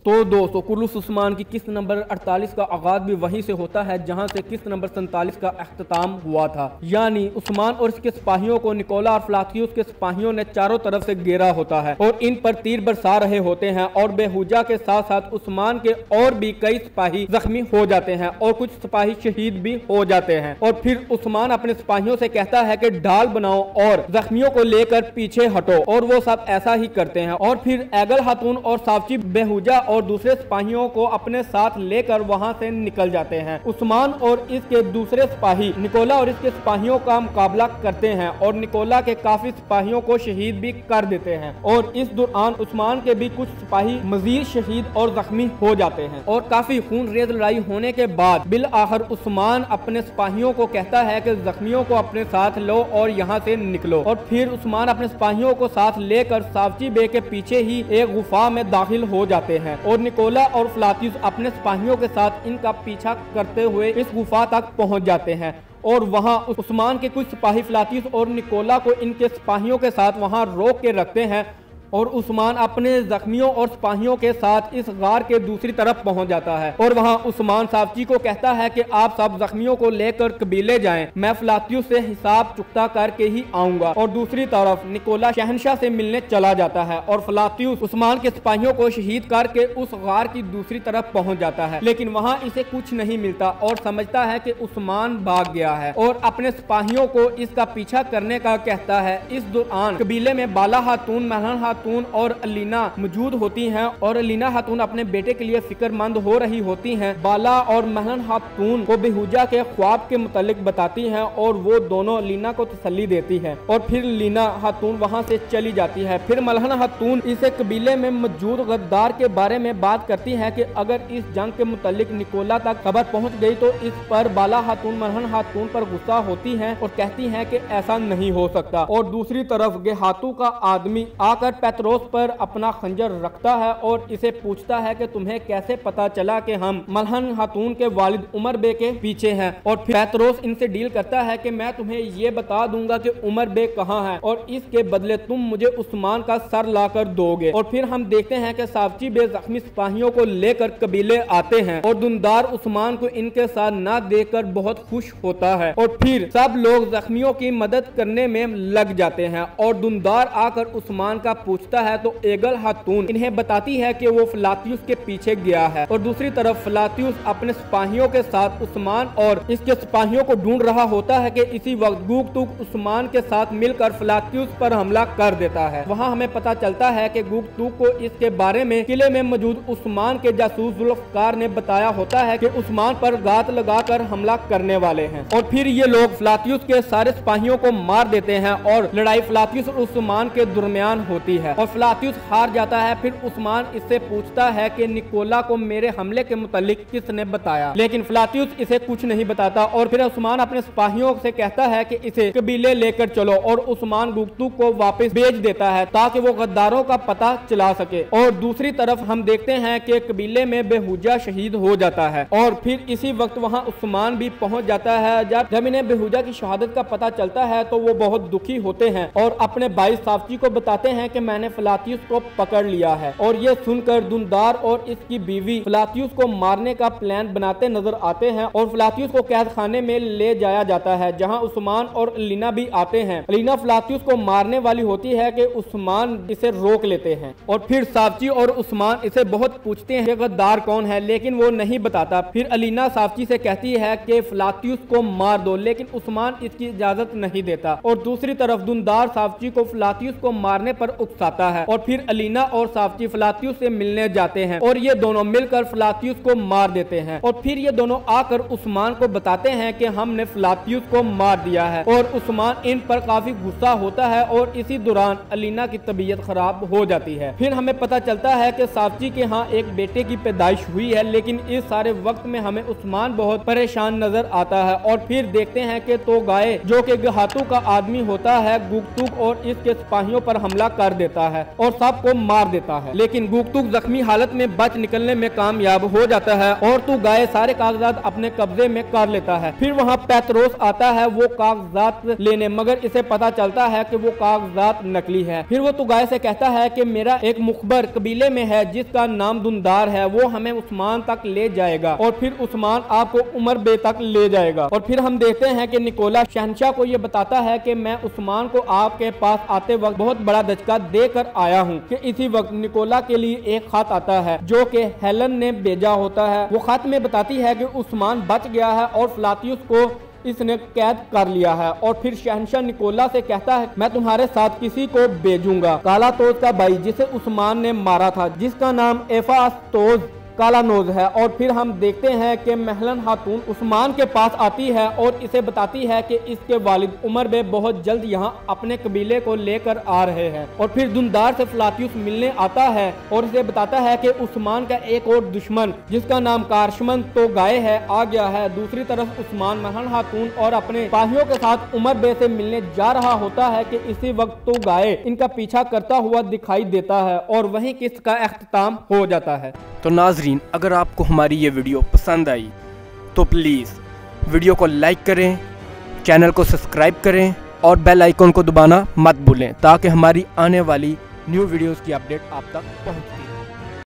तो दोस्तों कुर्रुस उस्मान की किस्त नंबर 48 का आगाज भी वहीं से होता है जहां से किस्त नंबर 47 का अख्ताम हुआ था। यानी उस्मान और इसके सिपाहियों को निकोला और फ्लातियुस के सिपाहियों ने चारों तरफ से घेरा होता है और इन पर तीर बरसा रहे होते हैं और बेहुजा के साथ साथ उस्मान के और भी कई सिपाही जख्मी हो जाते हैं और कुछ सिपाही शहीद भी हो जाते हैं। और फिर उस्मान अपने सिपाहियों से कहता है कि ढाल बनाओ और जख्मियों को लेकर पीछे हटो, और वो सब ऐसा ही करते हैं। और फिर एगल खातून और सावची बेहुजा और दूसरे सिपाहियों को अपने साथ लेकर वहां से निकल जाते हैं। उस्मान और इसके दूसरे सिपाही निकोला और इसके सिपाहियों का मुकाबला करते हैं और निकोला के काफी सिपाहियों को शहीद भी कर देते हैं। और इस दौरान उस्मान के भी कुछ सिपाही मजीद शहीद और जख्मी हो जाते हैं। और काफी खून रेज लड़ाई होने के बाद बिल आखिर उस्मान अपने सिपाहियों को कहता है कि जख्मियों को अपने साथ लो और यहाँ से निकलो। और फिर उस्मान अपने सिपाहियों को साथ लेकर सावची बे के पीछे ही एक गुफा में दाखिल हो जाते हैं और निकोला और फ्लातियुस अपने सिपाहियों के साथ इनका पीछा करते हुए इस गुफा तक पहुंच जाते हैं। और वहां उस्मान के कुछ सिपाही फ्लातियुस और निकोला को इनके सिपाहियों के साथ वहां रोक के रखते हैं और उस्मान अपने जख्मियों और सिपाहियों के साथ इस गार के दूसरी तरफ पहुंच जाता है। और वहां उस्मान सावची को कहता है कि आप सब जख्मियों को लेकर कबीले जाएं, मैं फ्लातियुस से हिसाब चुकता करके ही आऊंगा। और दूसरी तरफ निकोला शहनशाह से मिलने चला जाता है और फ्लातियुस उस्मान के सिपाहियों को शहीद करके उस गार की दूसरी तरफ पहुंच जाता है। लेकिन वहां इसे कुछ नहीं मिलता और समझता है कि उस्मान भाग गया है और अपने सिपाहियों को इसका पीछा करने का कहता है। इस दौरान कबीले में बाला खातून, महलन खातून और अलीना मौजूद होती हैं और अलीना खातून अपने बेटे के लिए फिक्रमंद हो रही होती हैं। बाला और महलन खातून को बेहुजा के ख्वाब के मुतालिक बताती हैं और वो दोनों अलीना को तसल्ली देती है और फिर लीना खातून वहां से चली जाती है। फिर मलहन खातून इसे कबीले में मौजूद गद्दार के बारे में बात करती है कि अगर इस जंग के मुतालिक निकोला तक खबर पहुंच गई तो इस पर बाला खातून मलहन खातून पर गुस्सा होती है और कहती है कि ऐसा नहीं हो सकता। और दूसरी तरफ गेहातू का आदमी आकर पैतरोस पर अपना खंजर रखता है और इसे पूछता है कि तुम्हें कैसे पता चला कि हम मलहन खातून के वालिद उमर बे के पीछे हैं। और फिर पैतरोस इनसे डील करता है कि मैं तुम्हें ये बता दूंगा कि उमर बे कहाँ है और इसके बदले तुम मुझे उस्मान का सर लाकर दोगे। और फिर हम देखते हैं कि सावची बे जख्मी सिपाहियों को लेकर कबीले आते हैं और दुनदार उस्मान को इनके साथ ना देखकर बहुत खुश होता है। और फिर सब लोग जख्मियों की मदद करने में लग जाते हैं और दुनदार आकर उस्मान का पूछता है तो एगल खातून इन्हें बताती है कि वो फ्लातियुस के पीछे गया है। और दूसरी तरफ फ्लातियुस अपने सिपाहियों के साथ उस्मान और इसके सिपाहियों को ढूंढ रहा होता है कि इसी वक्त गुकतुक उस्मान के साथ मिलकर फ्लातियुस पर हमला कर देता है। वहां हमें पता चलता है कि गुकतुक को इसके बारे में किले में मौजूद उस्मान के जासूस जुल्फकार ने बताया होता है कि उस्मान पर गात लगाकर हमला करने वाले हैं। और फिर ये लोग फ्लातियुस के सारे सिपाहियों को मार देते हैं और लड़ाई फ्लातियुस और उस्मान के दरमियान होती है और फ्लातियुस हार जाता है। फिर उस्मान इससे पूछता है कि निकोला को मेरे हमले के मुतालिक किसने बताया, लेकिन फ्लातियुस इसे कुछ नहीं बताता। और फिर उस्मान अपने सिपाहियों से कहता है कि इसे कबीले लेकर चलो और उस्मान गुकतुक को वापस भेज देता है ताकि वो गद्दारों का पता चला सके। और दूसरी तरफ हम देखते हैं कि कबीले में बेहुजा शहीद हो जाता है और फिर इसी वक्त वहां उस्मान भी पहुंच जाता है। जब इन्हें बेहुजा की शहादत का पता चलता है तो वो बहुत दुखी होते हैं और अपने भाई सावची को बताते हैं कि मैंने फ्लातियुस को पकड़ लिया है। और ये सुनकर दुनदार और इसकी बीवी फ्लातियुस को मारने का प्लान बनाते नजर आते हैं और फ्लातियुस को कैद खाने में ले जाया जाता है जहां उस्मान और अलीना भी आते हैं। अलीना फ्लातियुस को मारने वाली होती है कि उस्मान इसे रोक लेते हैं और फिर सावची और उस्मान इसे बहुत पूछते हैं कि गद्दार कौन है, लेकिन वो नहीं बताता। फिर अलीना सावची से कहती है कि फ्लातियुस को मार दो, लेकिन उस्मान इसकी इजाजत नहीं देता। और दूसरी तरफ दुनदार सावची को फ्लातियुस को मारने पर उकसाता है और फिर अलीना और सावची फ्लातियुस से मिलने जाते हैं और ये दोनों मिलकर फ्लातियुस को मार देते हैं। और फिर ये दोनों आकर उस्मान को बताते हैं कि हमने फ्लातियुस को मार दिया है और उस्मान इन पर काफी गुस्सा होता है और इसी दौरान अलीना की तबीयत खराब हो जाती है। फिर हमें पता चलता है कि सावची के यहाँ एक बेटे की पैदाइश हुई है, लेकिन इस सारे वक्त में हमें उस्मान बहुत परेशान नजर आता है। और फिर देखते हैं कि तो गाय जो कि गेहातू का आदमी होता है गुकतुक और इसके सिपाहियों पर हमला कर देता देता है और सबको मार देता है, लेकिन गुक्तुक जख्मी हालत में बच निकलने में कामयाब हो जाता है और तू गाय सारे कागजात अपने कब्जे में कर लेता है। फिर वहाँ पेत्रोस आता है वो कागजात लेने, मगर इसे पता चलता है कि वो कागजात नकली है। फिर वो तुगाय से कहता है कि मेरा एक मुखबर कबीले में है जिसका नाम दुंदार है, वो हमें उस्मान तक ले जाएगा और फिर उस्मान आपको उमर बे तक ले जाएगा। और फिर हम देखते हैं कि निकोला शहंशाह को ये बताता है कि मैं उस्मान को आपके पास आते वक्त बहुत बड़ा दचका देकर आया हूँ। कि इसी वक्त निकोला के लिए एक खत आता है जो कि हेलन ने भेजा होता है। वो खत में बताती है कि उस्मान बच गया है और फ्लातियुस को इसने कैद कर लिया है। और फिर शहंशाह निकोला से कहता है मैं तुम्हारे साथ किसी को भेजूंगा, कालातोज का भाई जिसे उस्मान ने मारा था, जिसका नाम एफास्तोज कालानोज है। और फिर हम देखते हैं कि महलन खातून उस्मान के पास आती है और इसे बताती है कि इसके वालिद उमर बे बहुत जल्द यहाँ अपने कबीले को लेकर आ रहे हैं। और फिर दुंदार से फ्लातियुस मिलने आता है और इसे बताता है कि उस्मान का एक और दुश्मन जिसका नाम कारशमन तो गाय है आ गया है। दूसरी तरफ उस्मान महलन खातून और अपने सिपाहियों के साथ उमर बे से मिलने जा रहा होता है कि इसी वक्त तो गाय इनका पीछा करता हुआ दिखाई देता है और वहीं किस्त का अख्ताम हो जाता है। तो नाजरीन, अगर आपको हमारी ये वीडियो पसंद आई तो प्लीज़ वीडियो को लाइक करें, चैनल को सब्सक्राइब करें और बेल आइकन को दबाना मत भूलें ताकि हमारी आने वाली न्यू वीडियोस की अपडेट आप तक पहुंचती है।